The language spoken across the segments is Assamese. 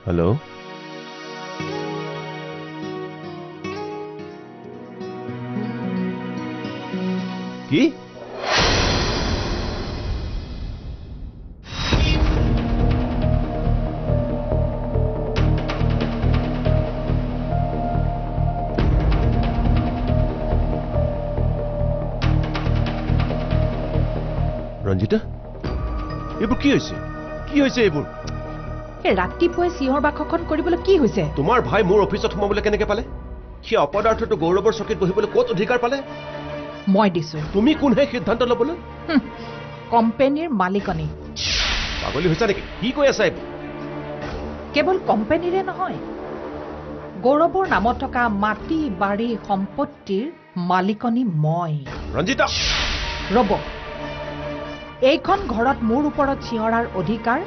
हेलो কি ৰঞ্জিতা এইবোৰ কি হৈছে এইবোৰ এই ৰাতিপুৱাই সিহৰ বাকখন কৰিবলৈ কি হৈছে তোমাৰ ভাই মোৰ অফিচত সোমাবলৈ কেনেকৈ পালে সি অপদাৰ্থটো গৌৰৱৰ চকীত বহিবলৈ ক'ত অধিকাৰ পালে মই দিছো তুমি কোনহে সিদ্ধান্ত ল'বলৈ কোম্পানীৰ মালিকনী পাগলী হৈছা নেকি কি কৈ আছা এইবোৰ কেৱল কোম্পানীৰে নহয় গৌৰৱৰ নামত থকা মাটি বাৰী সম্পত্তিৰ মালিকনী মই ৰঞ্জিতা ৰ'ব এইখন ঘৰত মোৰ ওপৰত চিঞৰাৰ অধিকাৰ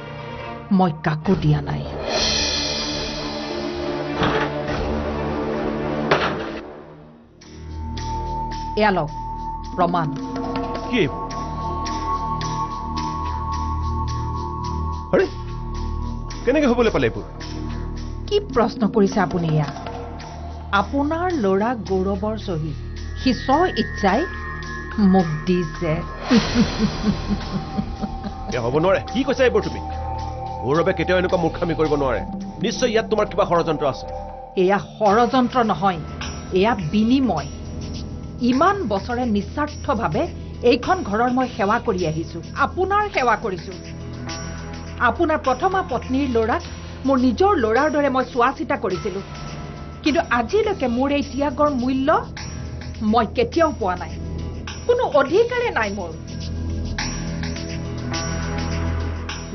মই কাকো দিয়া নাই এয়া লওক প্ৰমাণ কি আৰে কেনেকৈ হ'বলৈ পালে এইবোৰ কি প্ৰশ্ন কৰিছে আপুনি এয়া আপোনাৰ ল'ৰা গৌৰৱৰ চহী সি ইচ্ছাই মোক দিছে হ'ব নোৱাৰে কি কৈছা এইবোৰ তুমি গৌৰৱে কেতিয়াও এনেকুৱা মূৰ্খামি কৰিব নোৱাৰে নিশ্চয় ইয়াত তোমাৰ কিবা ষড়যন্ত্ৰ আছে এয়া ষড়যন্ত্ৰ নহয় এয়া বিনিময় ইমান বছৰে নিস্বাৰ্থভাৱে এইখন ঘৰৰ মই সেৱা কৰি আহিছো আপোনাৰ সেৱা কৰিছো আপোনাৰ প্ৰথমা পত্নীৰ ল'ৰাক মোৰ নিজৰ ল'ৰাৰ দৰে মই চোৱা চিতা কৰিছিলো কিন্তু আজিলৈকে মোৰ এই ত্যাগৰ মূল্য মই কেতিয়াও পোৱা নাই কোনো অধিকাৰে নাই মোৰ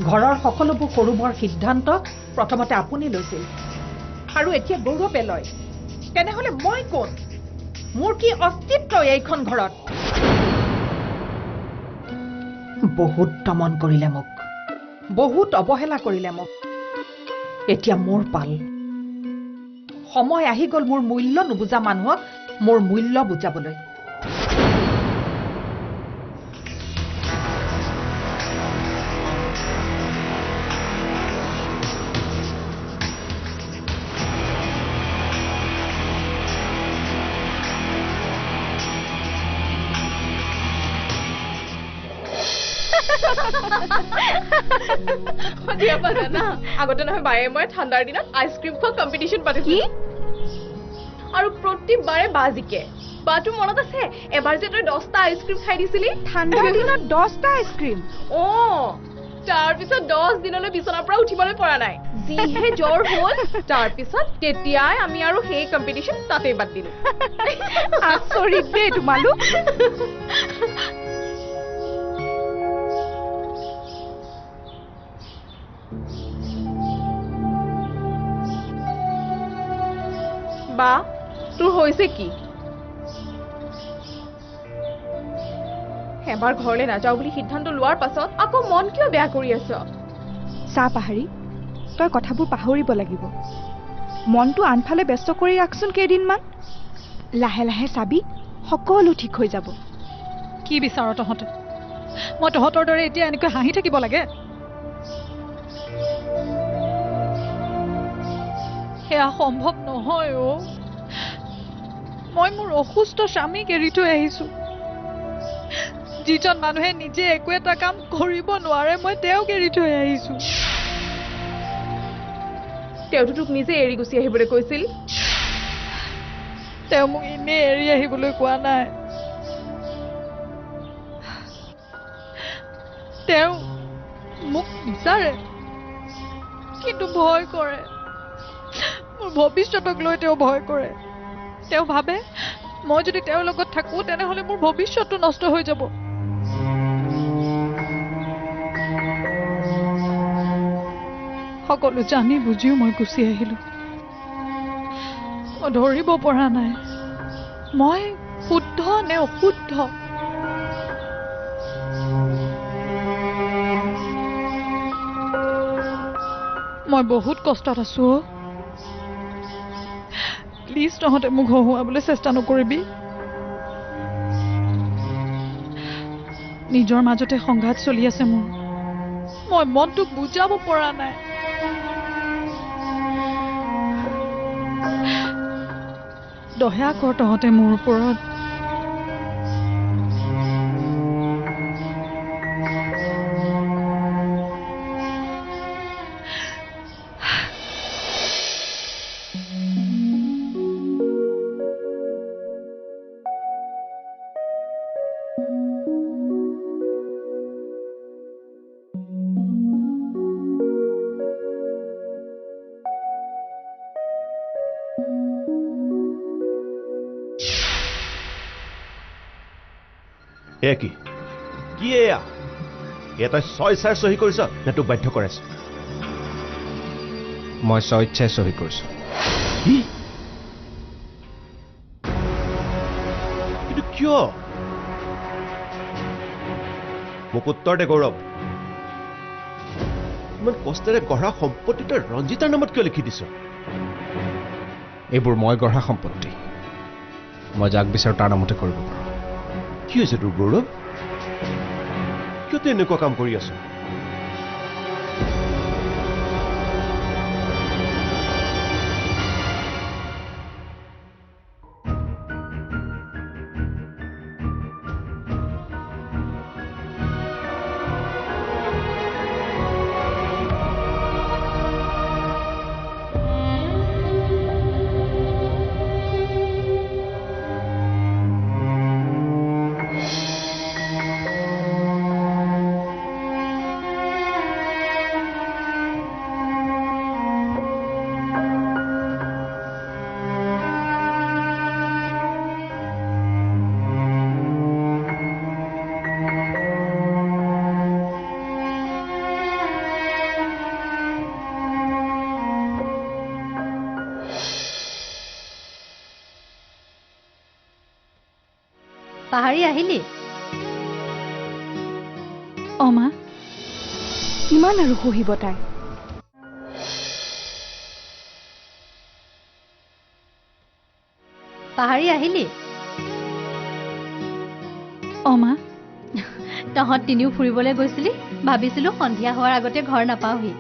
ঘৰৰ সকলোবোৰ সৰু বৰ সিদ্ধান্ত প্ৰথমতে আপুনি লৈছিল আৰু এতিয়া গৌৰৱে লয় তেনেহ'লে মই কোন মোৰ কি অস্তিত্ব এইখন ঘৰত বহুত দমন কৰিলে মোক বহুত অৱহেলা কৰিলে মোক এতিয়া মোৰ পাল সময় আহি গ'ল মোৰ মূল্য নুবুজা মানুহক মোৰ মূল্য বুজাবলৈ আগতে নহয় বায়ে মই ঠাণ্ডাৰ দিনত আইচক্ৰীম খোৱা কম্পিটিশ্যন পাতিছিলো আৰু প্ৰতিবাৰে বা জিকে বাটো মনত আছে এবাৰ যে তই 10টা আইচক্ৰীম খাই দিছিলি ঠাণ্ডাৰ দিনত 10টা আইচক্ৰীম তাৰপিছত 10 দিনলৈ বিচনাৰ পৰা উঠিবলৈ পৰা নাই যিহে জ্বৰ হ'ল তাৰপিছত তেতিয়াই আমি আৰু সেই কম্পিটিশ্যন তাতেই বাদ দিলো আচৰিত দেই তোমালোক বা তোৰ হৈছে কি এবাৰ ঘৰলৈ নাযাওঁ বুলি সিদ্ধান্ত লোৱাৰ পাছত আকৌ মন কিয় বেয়া কৰি আছ চা পাহাৰী তই কথাবোৰ পাহৰিব লাগিব মনটো আনফালে ব্যস্ত কৰি ৰাখচোন কেইদিনমান লাহে লাহে চাবি সকলো ঠিক হৈ যাব কি বিচাৰ তহঁতে মই তহঁতৰ দৰে এতিয়া এনেকৈ হাঁহি থাকিব লাগে সেয়া সম্ভৱ নহয় মই মোৰ অসুস্থ স্বামীক এৰি থৈ আহিছো যিজন মানুহে নিজে একো এটা কাম কৰিব নোৱাৰে মই তেওঁক এৰি থৈ আহিছো তেওঁতো তোক নিজে এৰি গুচি আহিবলৈ কৈছিল তেওঁ মোক এনেই এৰি আহিবলৈ কোৱা নাই তেওঁ মোক বিচাৰে কিন্তু ভয় কৰে মোৰ ভৱিষ্যতক লৈ তেওঁ ভয় কৰে তেওঁ ভাবে মই যদি তেওঁৰ লগত থাকো তেনেহ'লে মোৰ ভৱিষ্যতটো নষ্ট হৈ যাব সকলো জানি বুজিও মই গুচি আহিলো মই ধৰিব পৰা নাই মই শুদ্ধ নে অশুদ্ধ মই বহুত কষ্টত আছো প্লিজ তহঁতে মোক হহুৱাবলৈ চেষ্টা নকৰিবি নিজৰ মাজতে সংঘাত চলি আছে মোৰ মই মনটোক বুজাব পৰা নাই দয়া কৰ তহঁতে মোৰ ওপৰত। এ কি কি এয়া তই স্বইচ্ছাৰে চহী কৰিছ নে তোক বাধ্য কৰাইছ? মই স্বইচ্ছাৰে চহী কৰিছো। কি? কিন্তু কিয়? মোক উত্তৰ দে গৌৰৱ। ইমান কষ্টেৰে গঢ়া সম্পত্তি তই ৰঞ্জিতাৰ নামত কিয় লিখি দিছ? এইবোৰ মই গঢ়া সম্পত্তি, মই যাক বিচাৰো তাৰ নামতে কৰিব পাৰোঁ। কি হৈছে তোৰ গৌৰৱ? কিয় তই এনেকুৱা কাম কৰি আছ? পাহাৰী আহিলি? অমা কিমান আৰু সহিব তাই? পাহাৰী আহিলি? অমা তহঁত তিনিও ফুৰিবলৈ গৈছিলি, ভাবিছিলো সন্ধিয়া হোৱাৰ আগতে ঘৰ নাপাওহি।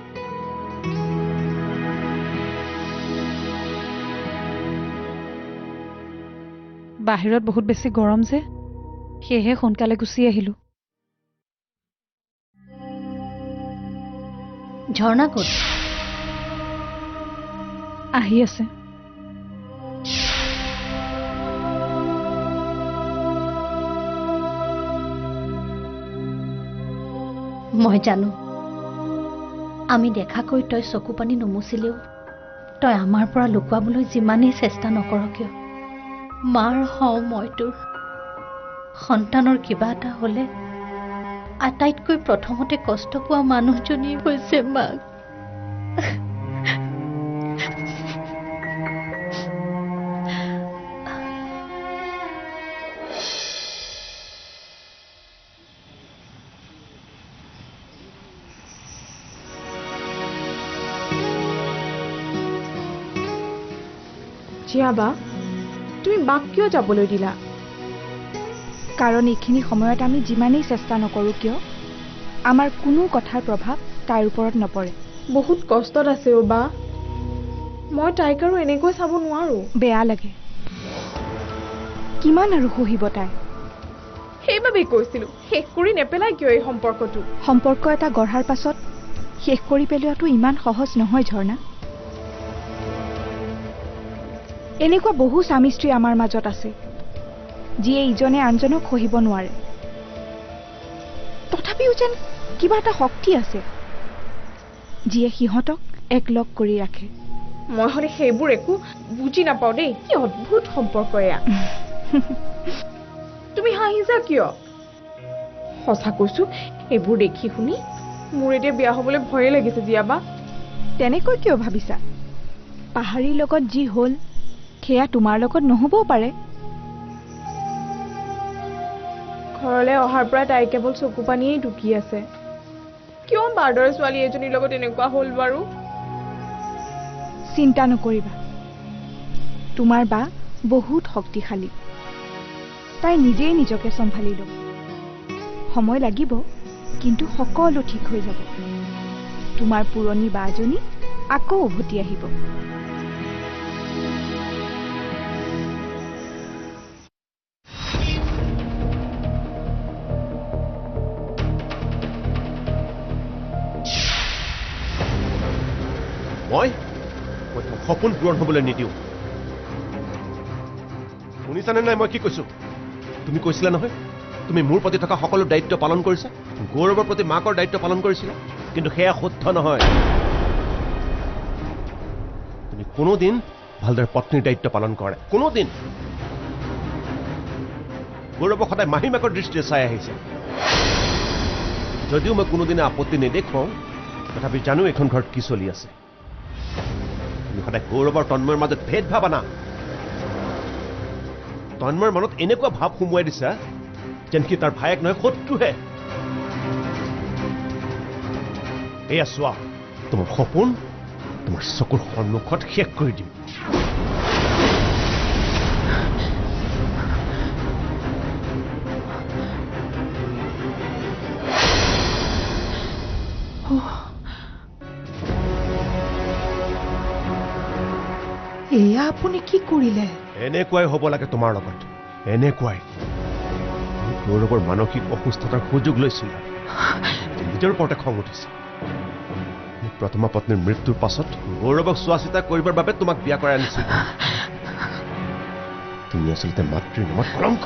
বাহিৰত বহুত বেছি গৰম যে, সেয়েহে সোনকালে গুচি আহিলো। ঝৰ্ণা ক'ত? আহি আছে। মই জানো, আমি দেখাকৈ তই চকু পানী নুমুচিলেও তই আমাৰ পৰা লুকুৱাবলৈ যিমানেই চেষ্টা নকৰ কিয়, মাৰ হওঁ মই তোৰ। সন্তানৰ কিবা এটা হ'লে আটাইতকৈ প্ৰথমতে কষ্ট পোৱা মানুহজনী হৈছে মাক। জিয়া বা, তুমি বাক কিয় যাবলৈ দিলা? কাৰণ এইখিনি সময়ত আমি যিমানেই চেষ্টা নকৰোঁ কিয় আমাৰ কোনো কথাৰ প্ৰভাৱ তাইৰ ওপৰত নপৰে। বহুত কষ্টত আছে অ' বা, মই তাইক আৰু এনেকৈ চাব নোৱাৰো। বেয়া লাগে, কিমান আৰু সহিব তাই? সেইবাবেই কৈছিলো শেষ কৰি নেপেলাই কিয় এই সম্পৰ্কটো? সম্পৰ্ক এটা গঢ়াৰ পাছত শেষ কৰি পেলোৱাটো ইমান সহজ নহয় ঝৰ্ণা। এনেকুৱা বহু স্বামী স্ত্ৰী আমাৰ মাজত আছে যিয়ে ইজনে আনজনক সহিব নোৱাৰে, তথাপিও যেন কিবা এটা শক্তি আছে যিয়ে সিহঁতক একলগ কৰি ৰাখে। মই হলে সেইবোৰ একো বুজি নাপাওঁ দেই। কি অদ্ভুত সম্পৰ্ক এয়া। তুমি হাঁহিছা কিয়? সঁচা কৈছো, এইবোৰ দেখি শুনি মোৰ এতিয়া বিয়া হবলৈ ভয়ে লাগিছে জিয়াবা। তেনেকৈ কিয় ভাবিছা? পাহাৰীৰ লগত যি হ'ল সেয়া তোমাৰ লগত নহ'বও পাৰে। ঘৰলৈ অহাৰ পৰা তাই কেৱল চকু পানীয়েই টুকি আছে। কিয় বাৰ্ডৰ ছোৱালী এজনীৰ লগত এনেকুৱা হ'ল বাৰু? চিন্তা নকৰিবা, তোমাৰ বা বহুত শক্তিশালী। তাই নিজেই নিজকে চম্ভালি ল'ব। সময় লাগিব, কিন্তু সকলো ঠিক হৈ যাব। তোমাৰ পুৰণি বাজনী আকৌ উভতি আহিব। সপোন পূৰণ হ'বলৈ নিদিওঁ শুনিছানে নাই মই কি কৈছো তুমি কৈছিলা নহয় তুমি মোৰ প্ৰতি থকা সকলো দায়িত্ব পালন কৰিছা গৌৰৱৰ প্ৰতি মাকৰ দায়িত্ব পালন কৰিছিলা কিন্তু সেয়া শুদ্ধ নহয় তুমি কোনোদিন ভালদৰে পত্নীৰ দায়িত্ব পালন কৰে কোনোদিন গৌৰৱক সদায় মাহীমাকৰ দৃষ্টিৰে চাই আহিছে যদিও মই কোনোদিনে আপত্তি নেদেখুৱাওঁ তথাপি জানো এখন ঘৰত কি চলি আছে তুমি সদায় গৌৰৱৰ তন্ময়ৰ মাজত ভেদভাৱ আনা তন্ময়ৰ মনত এনেকুৱা ভাৱ সোমোৱাই দিছা যেন সি তাৰ ভায়েক নহয় শত্ৰুহে এয়া চোৱা তোমাৰ সপোন তোমাৰ চকুৰ সন্মুখত শেষ কৰি দিম এয়া আপুনি কি কৰিলে এনেকুৱাই হ'ব লাগে তোমাৰ লগত এনেকুৱাই গৌৰৱৰ মানসিক অসুস্থতাৰ সুযোগ লৈছিল নিজৰ ওপৰতে খং উঠিছে প্ৰথমা পত্নীৰ মৃত্যুৰ পাছত গৌৰৱক চোৱা চিতা কৰিবৰ বাবে তোমাক বিয়া কৰাই আনিছিল তুমি আচলতে মাতৃৰ নামত কলংক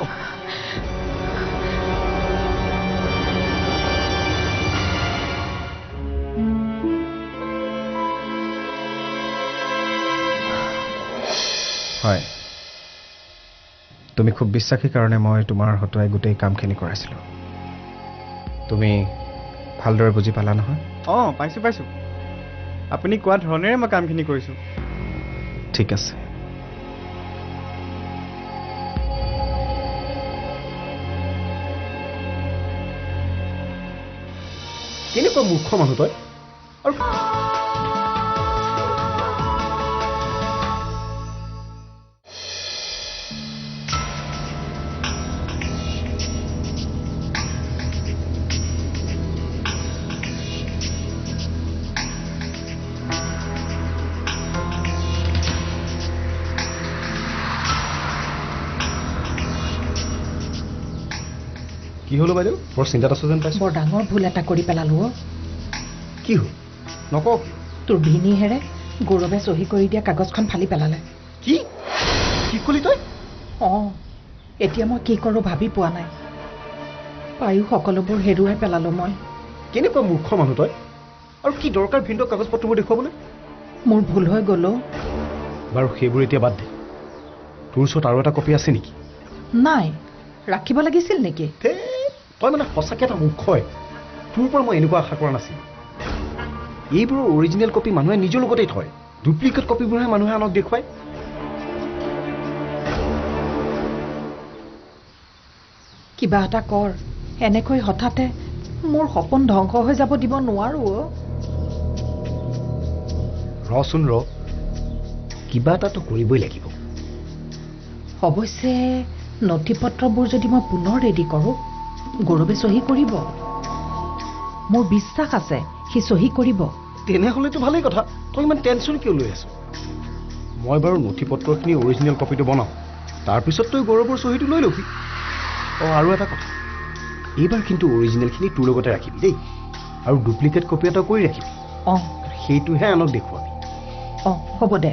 হয় তুমি খুব বিশ্বাসী কাৰণে মই তোমাৰ হতুৱাই গোটেই কামখিনি কৰাইছিলোঁ তুমি ভালদৰে বুজি পালা নহয় পাইছোঁ আপুনি কোৱা ধৰণেৰে মই কামখিনি কৰিছোঁ ঠিক আছে কেনেকুৱা মূৰ্খ মানুহ তই আৰু কি হলো বাইদেউ বৰ চিন্তাত আছো যেন পাইছো বৰ ডাঙৰ ভুল এটা কৰি পেলালো কি হ'ল নকওঁ তোৰ ভিনীহেৰে গৌৰৱে চহী কৰি দিয়া কাগজখন ফালি পেলালে কি কি কলি তই এতিয়া মই কি কৰোঁ ভাবি পোৱা নাই পায়ো সকলোবোৰ হেৰুৱাই পেলালো মই কেনেকুৱা মূৰ্খ মানুহ তই আৰু কি দৰকাৰ ভিন্ন কাগজ পত্ৰবোৰ দেখুৱাবলৈ মোৰ ভুল হৈ গ'ল বাৰু সেইবোৰ এতিয়া বাদ দে তোৰ ওচৰত আৰু এটা কপি আছে নেকি নাই ৰাখিব লাগিছিল নেকি তই মানে সঁচাকৈ এটা মূৰ্খ হয় তোৰ পৰা মই এনেকুৱা আশা কৰা নাছিলোঁ এইবোৰৰ অৰিজিনেল কপি মানুহে নিজৰ লগতেই থয় ডুপ্লিকেট কপিবোৰহে মানুহে আনক দেখুৱায় কিবা এটা কৰ এনেকৈ হঠাতে মোৰ সপোন ধ্বংস হৈ যাব দিব নোৱাৰো ৰচোন কিবা এটাতো কৰিবই লাগিব অৱশ্যে নথি পত্ৰবোৰ যদি মই পুনৰ ৰেডি কৰোঁ গৌৰৱে চহী কৰিব মোৰ বিশ্বাস আছে সি চহী কৰিব তেনেহ'লেতো ভালেই কথা তই ইমান টেনশ্যন কিয় লৈ আছ মই বাৰু নথি পত্ৰখিনি অৰিজিনেল কপিটো বনাওঁ তাৰপিছত তই গৌৰৱৰ চহীটো লৈ ল'বি আৰু এটা কথা এইবাৰ কিন্তু অৰিজিনেলখিনি তোৰ লগতে ৰাখিবি দেই আৰু ডুপ্লিকেট কপি এটা কৰি ৰাখিবি সেইটোহে আনক দেখুৱাবি হ'ব দে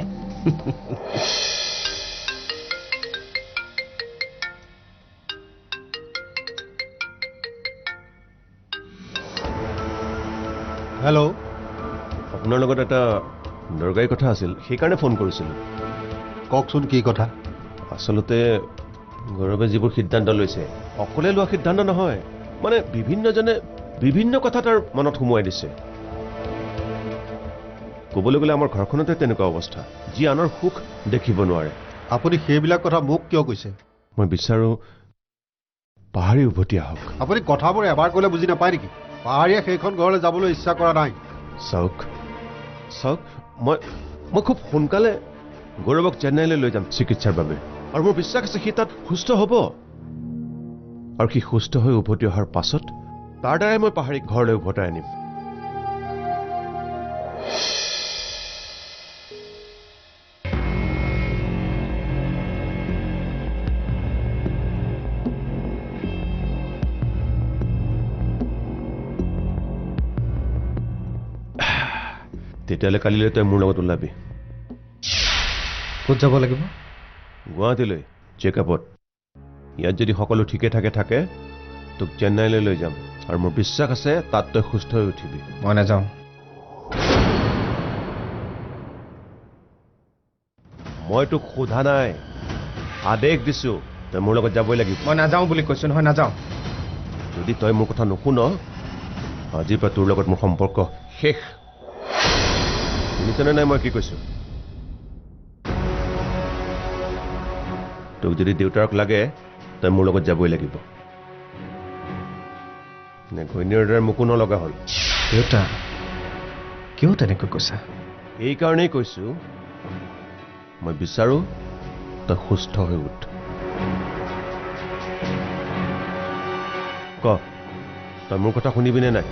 হেল্ল' আপোনাৰ লগত এটা দৰকাৰী কথা আছিল সেইকাৰণে ফোন কৰিছিলোঁ কওকচোন কি কথা আচলতে গৌৰৱে যিবোৰ সিদ্ধান্ত লৈছে অকলে লোৱা সিদ্ধান্ত নহয় মানে বিভিন্নজনে বিভিন্ন কথা তাৰ মনত সোমোৱাই দিছে ক'বলৈ গ'লে আমাৰ ঘৰখনতে তেনেকুৱা অৱস্থা যি আনৰ সুখ দেখিব নোৱাৰে আপুনি সেইবিলাক কথা মোক কিয় কৈছে মই বিচাৰোঁ পাহাৰী উভতি আহক আপুনি কথাবোৰ এবাৰ ক'লে বুজি নাপায় নেকি পাহাৰীয়ে সেইখন ঘৰলৈ যাবলৈ ইচ্ছা কৰা নাই চাওক মই খুব সোনকালে গৌৰৱক চেন্নাইলৈ লৈ যাম চিকিৎসাৰ বাবে আৰু মোৰ বিশ্বাস আছে সি তাত সুস্থ হ'ব আৰু সি সুস্থ হৈ উভতি অহাৰ পাছত তাৰ দ্বাৰাই মই পাহাৰীক ঘৰলৈ উভতাই আনিম তেতিয়াহ'লে কালিলৈ তই মোৰ লগত ওলাবি ক'ত যাব লাগিব গুৱাহাটীলৈ চেকআপত ইয়াত যদি সকলো ঠিকে থাকে তোক চেন্নাইলৈ লৈ যাম আৰু মোৰ বিশ্বাস আছে তাত তই সুস্থ হৈ উঠিবি মই নাযাওঁ মই তোক সোধা নাই আদেশ দিছো তই মোৰ লগত যাবই লাগিব মই নাযাওঁ বুলি কৈছোঁ নহয় নাযাওঁ যদি তই মোৰ কথা নুশুন আজিৰ পৰা তোৰ লগত মোৰ সম্পৰ্ক শেষ শুনিছনে নাই মই কি কৈছো তোক যদি দেউতাৰক লাগে তই মোৰ লগত যাবই লাগিব নে ঘৈণীৰ দৰে মোকো নলগা হ'ল দেউতা কিয় তেনেকৈ কৈছা এইকাৰণেই কৈছো মই বিচাৰো তই সুস্থ হৈ উঠ ক তই মোৰ কথা শুনিবিনে নাই